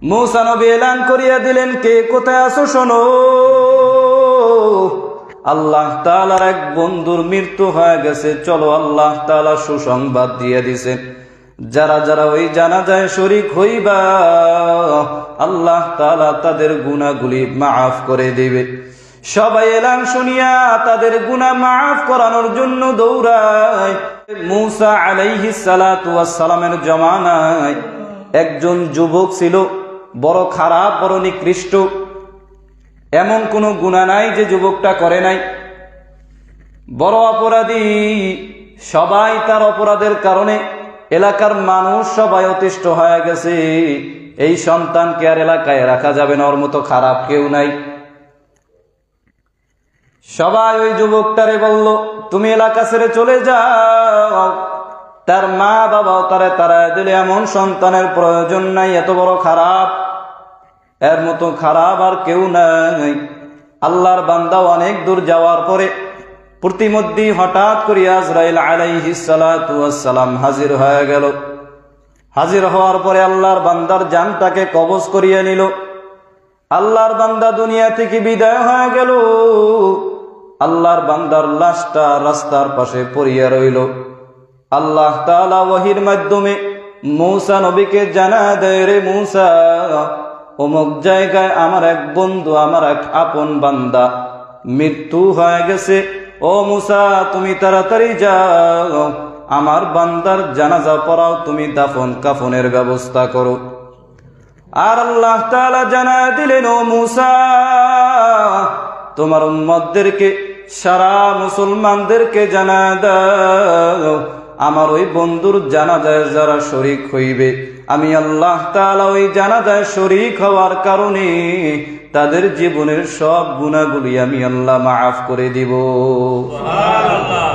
মূসা নবী এলান করিয়া দিলেন, কে কোথায় আছো শোনো, আল্লাহ তাআলার এক বন্ধুর মৃত্যু হয়ে গেছে, চলো। আল্লাহ তাআলা সুসংবাদ দিয়ে দিছেন, যারা যারা ওই জানাজায় শরীক হইবা আল্লাহ তাআলা তাদের গুনাহগুলি মাফ করে দিবে। সবাই এলান শুনিয়া তাদের গুনাহ মাফ করানোর জন্য দৌড়ায়। মূসা আলাইহিস সালাতু ওয়াস সালামের জমানায় একজন যুবক ছিল, বড় খারাপ, বড় নিকৃষ্ট। এমন কোনো গুনাহ নাই যে যুবকটা করে নাই। বড় অপরাধী, সবাই তার অপরাধের কারণে এলাকার মানুষ সবাই অতিষ্ঠ হয়ে গেছে। এই সন্তানকে আর এলাকায় রাখা যাবে না, ওর মতো খারাপ কেউ নাই। সবাই ওই যুবকটারে বলল, তুমি এলাকা ছেড়ে চলে যাও। তার মা বাবাও তারে তাড়ায় দিলে, এমন সন্তানের প্রয়োজন নাই, এত বড় খারাপ, এর মতো খারাপ আর কেউ নাই। আল্লাহর বান্দা অনেক দূর যাওয়ার পরে প্রতিমধ্যে হঠাৎ করে আজরাইল আলাইহিস সালাতু ওয়াস সালাম হাজির হয়ে গেল। হাজির হওয়ার পরে আল্লাহর বান্দার জানটাকে কবজ করিয়ে নিল। আল্লাহর বান্দা দুনিয়া থেকে বিদায় হয়ে গেল। আল্লাহর বান্দার লাশটা রাস্তার পাশে পড়িয়া রইল। আল্লাহ তাআলা ওহীর মাধ্যমে মূসা নবীকে জানা দেয়, রে মূসা, অমুক জায়গায় আমার এক বন্ধু, আমার এক আপন বান্দা মৃত্যু হয়ে গেছে। ও মূসা, তুমি তাড়াতাড়ি যাও, আমার বান্দার জানাজা পড়াও, তুমি দাফন কাফনের ব্যবস্থা করো। আর আল্লাহ তাআলা জানা দিলেন, ও মূসা, তোমার উম্মতদেরকে, সারা মুসলমানদেরকে জানা দাও, আমার ওই বন্ধুর জানাজায় যারা শরীক হইবে, আমি আল্লাহ তাআলা ওই জানাজায় শরীক হওয়ার কারণে তাদের জীবনের সব গুনাহগুলি আমি আল্লাহ মাফ করে দিব। সুবহানাল্লাহ।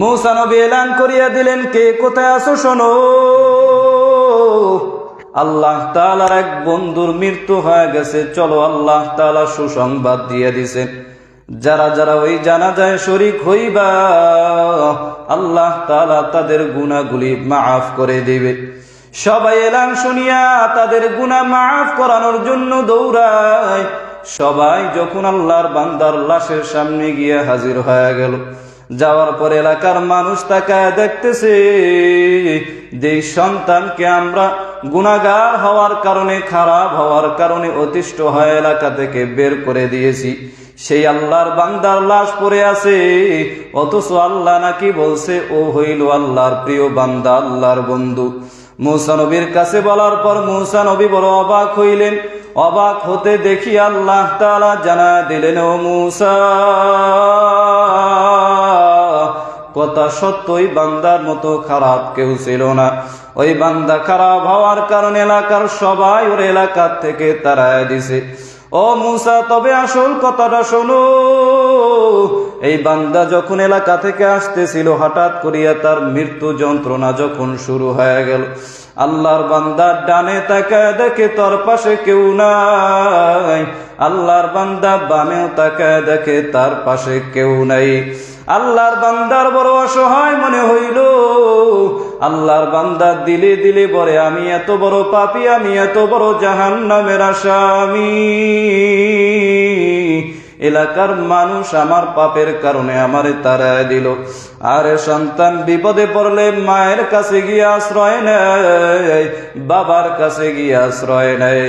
মূসা নবী এলান করিয়া দিলেন, কে কোথায় আছো শোনো, আল্লাহ তাআলার এক বন্ধুর মৃত্যু হয়ে গেছে, চলো। আল্লাহ তাআলা সুসংবাদ দিয়ে দিছেন, যারা যারা ওই জানাজায় শরীক হইবা আল্লাহ তাআলা তাদের গুনাহগুলি মাফ করে দিবে। সবাই এলান শুনিয়া তাদের গুনাহ মাফ করানোর জন্য দৌড়ায়। সবাই যখন আল্লাহর বান্দার লাশের সামনে গিয়ে হাজির হয়ে গেল, যাওয়ার পর এলাকার মানুষ তাকায় দেখতেছে, যে সন্তানকে আমরা গুনাহগার হওয়ার কারণে, খারাপ হওয়ার কারণে অতিষ্ঠ হয়ে এলাকা থেকে বের করে দিয়েছি, সেই আল্লাহর বান্দার লাশ পড়ে আছে। অথচ আল্লাহ নাকি বলছে ও হইল আল্লাহর প্রিয় বান্দা, আল্লাহর বন্ধু। মূসা নবীর কাছে বলার পর মূসা নবী বড় অবাক হইলেন। অবাক হতে দেখি আল্লাহ তাআলা জানা দিলেন, ও মূসা, কথা সত্যই বান্দার মতো খারাপ কেউ ছিল না। ওই বান্দা খারাপ হওয়ার কারণে এলাকার সবাই ওর এলাকা থেকে তাড়ায় দিছে। ও মূসা, তবে আসল কথাটা শোনো। এই বান্দা যখন এলাকা থেকে আসতেছিল, হঠাৎ করিয়া তার মৃত্যু যন্ত্রণা যখন শুরু হয়ে গেল, আল্লাহর বান্দার ডানে তাকায় দেখে তার পাশে কেউ নাই। আল্লাহর বান্দা বামেও তাকায় দেখে তার পাশে কেউ নাই। আল্লাহর বান্দার বড় অসহায় মনে হইল। আল্লাহর বান্দা দিলে দিলে বলে, আমি এত বড় পাপী, আমি এত বড় জাহান্নামের আসামি। এলাকার মানুষ আমার পাপের কারণে আমারে তাড়ায় দিল। আরে সন্তান বিপদে পড়লে মায়ের কাছে গিয়ে আশ্রয় নেয়, বাবার কাছে গিয়ে আশ্রয় নেয়।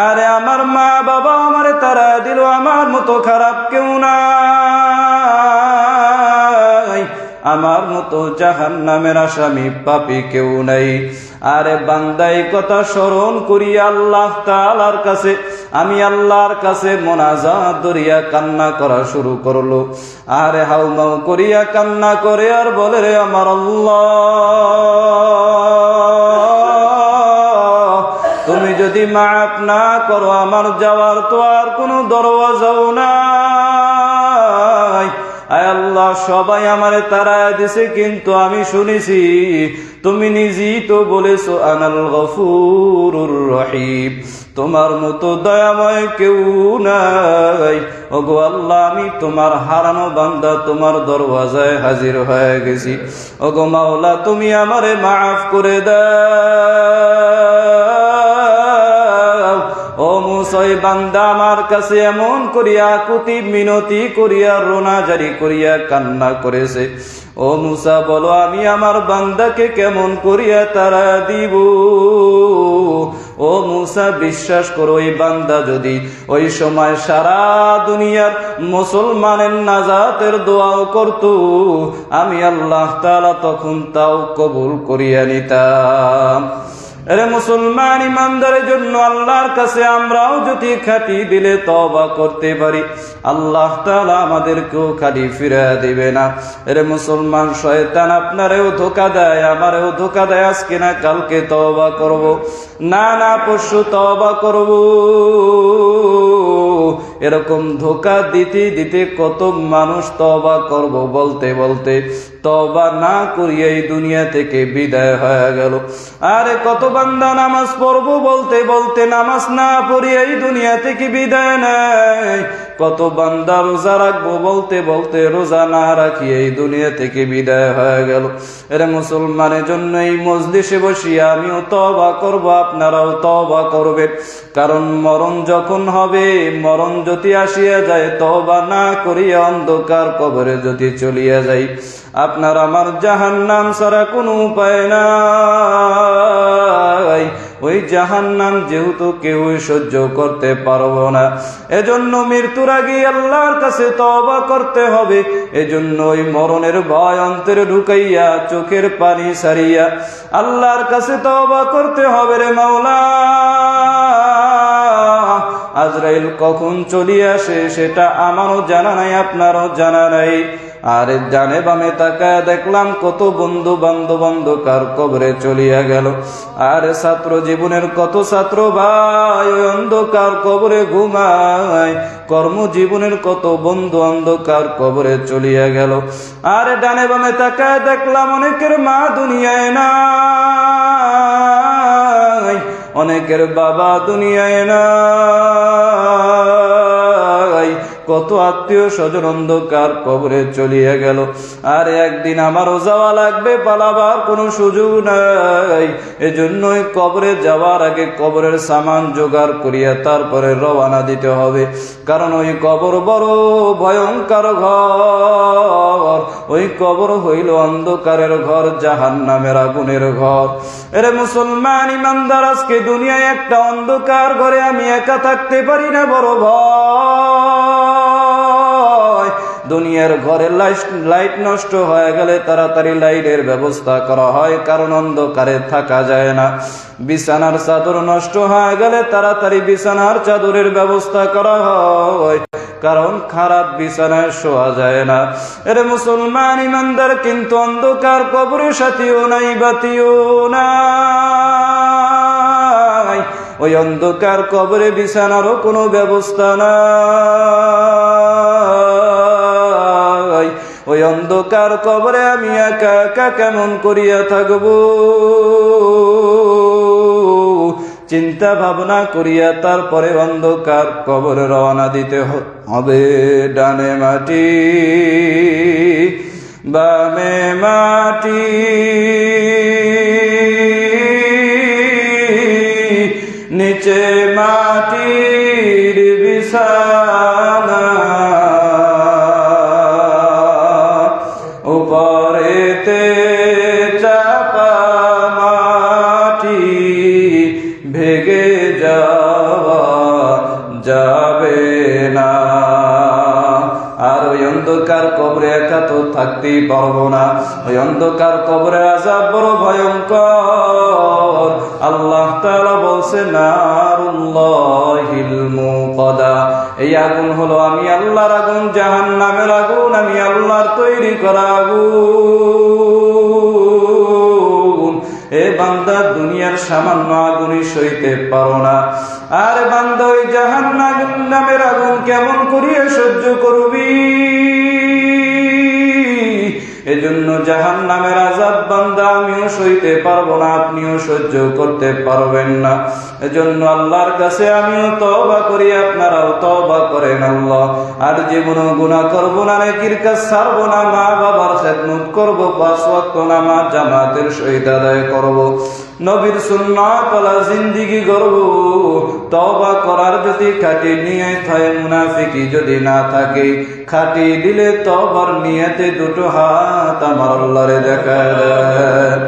আরে আমার মা বাবা আমারে তাড়ায় দিল, আমার মতো খারাপ কেউ নাই, আমার মতো জাহান্নামের আসামি পাপী কেউ নাই। আরে বান্দা এই কথা স্মরণ করি আল্লাহ তাআলার কাছে, আমি আল্লাহর কাছে মোনাজাত করিয়া কান্না করা শুরু করলো। আরে হাউমাউ করিয়া কান্না করে আর বলে, রে আমার আল্লাহ, তুমি যদি মাফ না করো, আমার যাওয়ার তো আর কোনো দরওয়াজাও নাই। আয় আল্লাহ, সবাই আমারে তাড়ায় দিছে, কিন্তু আমি শুনেছি তুমি নিজেই তো বলেছো আনাল গফুরুর রহিম, তোমার মতো দয়াময় কেউ নাই। ওগো আল্লাহ, আমি তোমার হারানো বান্দা, তোমার দরওয়াজায় হাজির হয়ে গেছি। ওগো মাওলা, তুমি আমারে মাফ করে দাও। মুসাই বান্দা আমার কাছে এমন করিয়া কুতি মিনতি করিয়া রোনা জারি করিয়া কান্না করেছে। ও মুসা বলো আমি আমার বান্দাকে কেমন করিয়া তারা দিব? ও মুসা বিশ্বাস করো, ওই বান্দা যদি ওই সময় সারা দুনিয়ার মুসলমানের নাজাতের দোয়াও করত, আমি আল্লাহ তাআলা তখন তাও কবুল করিয়া নিতাম। আরে মুসলমান ইমানদারের জন্য আল্লাহর কাছে আমরাও যদি খাঁটি দিলে তওবা করতে পারি, আল্লাহ তাআলা আমাদেরকেও খালি ফিরিয়ে দিবে না। আরে মুসলমান, শয়তান আপনারেও ধোঁকা দেয়, আমারেও ধোঁকা দেয়। আজকে না কালকে তওবা করব, না না পরশু তওবা করব, এরকম ধোঁকা দিতে দিতে কত মানুষ তওবা করব বলতে বলতে তওবা না করিয়ে এই দুনিয়া থেকে বিদায় হয়ে গেল। আরে কত বান্দা নামাজ পড়বো বলতে বলতে নামাজ না পড়িয়ে এই দুনিয়া থেকে বিদায় নেয়। কত বান্দা রোজা রাখবো বলতে বলতে রোজা না রাখিয়ে এই দুনিয়া থেকে বিদায় হয়ে গেল। এর মুসলমানের জন্য এই মজলিসে বসিয়া আমিও তওবা করব, আপনারাও তওবা করবেন। কারণ মরণ যখন হবে, মরণ যদি আসিয়া যায়, তওবা না করিয়া অন্ধকার কবরে যদি চলিয়া যাই, আপনার আমার জাহান্নাম ছাড়া কোনো উপায় নাই। ওই জাহান্নাম যেহেতু কেউ সহ্য করতে পারবো না, এজন্য মৃত্যুর আগে আল্লাহর কাছে তওবা করতে হবে। এজন্য ওই মরণের ভয় অন্তরে ঢুকাইয়া চোখের পানি সারিয়া আল্লাহর কাছে তওবা করতে হবে। রে মাওলা, আজরাইল কখন চলিয়ে আসে সেটা আমারও জানা নাই, আপনারও জানা নাই। আর ডানে বামে তাকায় দেখলাম কত বন্ধু বান্ধব অন্ধকার কবরে চলিয়া গেল। আর ছাত্র জীবনের কত ছাত্র ভাই ওই অন্ধকার কবরে ঘুমায়। কর্মজীবনের কত বন্ধু অন্ধকার কবরে চলিয়া গেল। আর ডানে বামে তাকায় দেখলাম অনেকের মা দুনিয়ায় নাই, অনেকের বাবা দুনিয়ায় নাই, কত আত্মীয় স্বজন অন্ধকার কবরে চলিয়া গেল। আর একদিন আমারও যাওয়া লাগবে, পালাবার কোনো সুযোগ নাই। এজন্যই কবরে যাওয়ার আগে কবরের সামান জোগাড় করিয়া তারপরে রওনা দিতে হবে। কারণ ওই কবর বড় ভয়ঙ্কর ঘর, ওই কবর হইল অন্ধকারের ঘর, জাহান্নামের আগুনের ঘর। এরে মুসলমান ইমানদার, আজকে দুনিয়ায় একটা অন্ধকার ঘরে আমি একা থাকতে পারি না, বড় ভয়। দুনিয়ার ঘরে লাইট নষ্ট হয়ে গেলে তাড়াতাড়ি লাইটের ব্যবস্থা করা হয়, কারণ অন্ধকারে থাকা যায় না। বিছানার চাদর নষ্ট হয়ে গেলে তাড়াতাড়ি বিছানার চাদরের ব্যবস্থা করা হয়, কারণ খারাপ বিছানায় শোয়া যায় না। এরে মুসলমান ইমানদার, কিন্তু অন্ধকার কবরের সাথীও নাই, বাতিও নাই। ওই অন্ধকার কবরে বিছানারও কোনো ব্যবস্থা নাই। ওই অন্ধকার কবরে আমি একা একা কেমন করিয়া থাকব? চিন্তা ভাবনা করিয়া তারপরে অন্ধকার কবরে রওনা দিতে হবে। ডানে মাটি বামে মাটি, নিচে মাটির বিছানা, উপরেতে চাপা মাটি, ভেগে যাওয়া যাবে না। আর ওই অন্ধকার কবরে একা তো থাকতেই পারবো না। ওই অন্ধকার কবরে আযাব বড় ভয়ঙ্কর। আল্লাহ তাআলা বলছেন নারুল্লাহিল মুকাদা, এই আগুন হলো আমি আল্লাহর আগুন, জাহান্নামের আগুন আমি আল্লাহর তৈরি করা আগুন। এ বান্দা, দুনিয়ার সামান্য আগুনই সইতে পারো না, আর বান্দা ওই জাহান্নামের আগুন কেমন করিয়া সহ্য করবি? এজন্য জাহান্নামের আযাব বান্দা আমিও সইতে পারবো না, আপনিও সহ্য করতে পারবেন না। এজন্য আল্লাহর কাছে আমিও তওবা করি, আপনারাও তওবা করেন। আল্লাহ, আর জীবনও গুনাহ করব না, নেকির কাজ ছাড়বো না, মা বাবার খেদমত করব, 5 ওয়াক্ত নামাজ জামাতের সহিত আদায় করব। নবীর সুন্নাত ওয়ালা জিন্দেগি গড়ব। তওবা করার যদি খাঁটি নিয়ত হয়, মুনাফিকি যদি না থাকে, খাঁটি দিলে তওবার নিয়তে দুটো হাত আমার আল্লাহরে দেখায় দেন।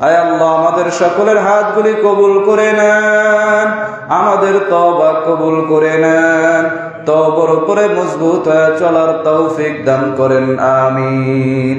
আয় আল্লাহ, আমাদের সকলের হাতগুলি কবুল করে নেন, আমাদের তওবা কবুল করে নেন, তওবার উপরে মজবুত হয়ে চলার তৌফিক দান করেন, আমিন।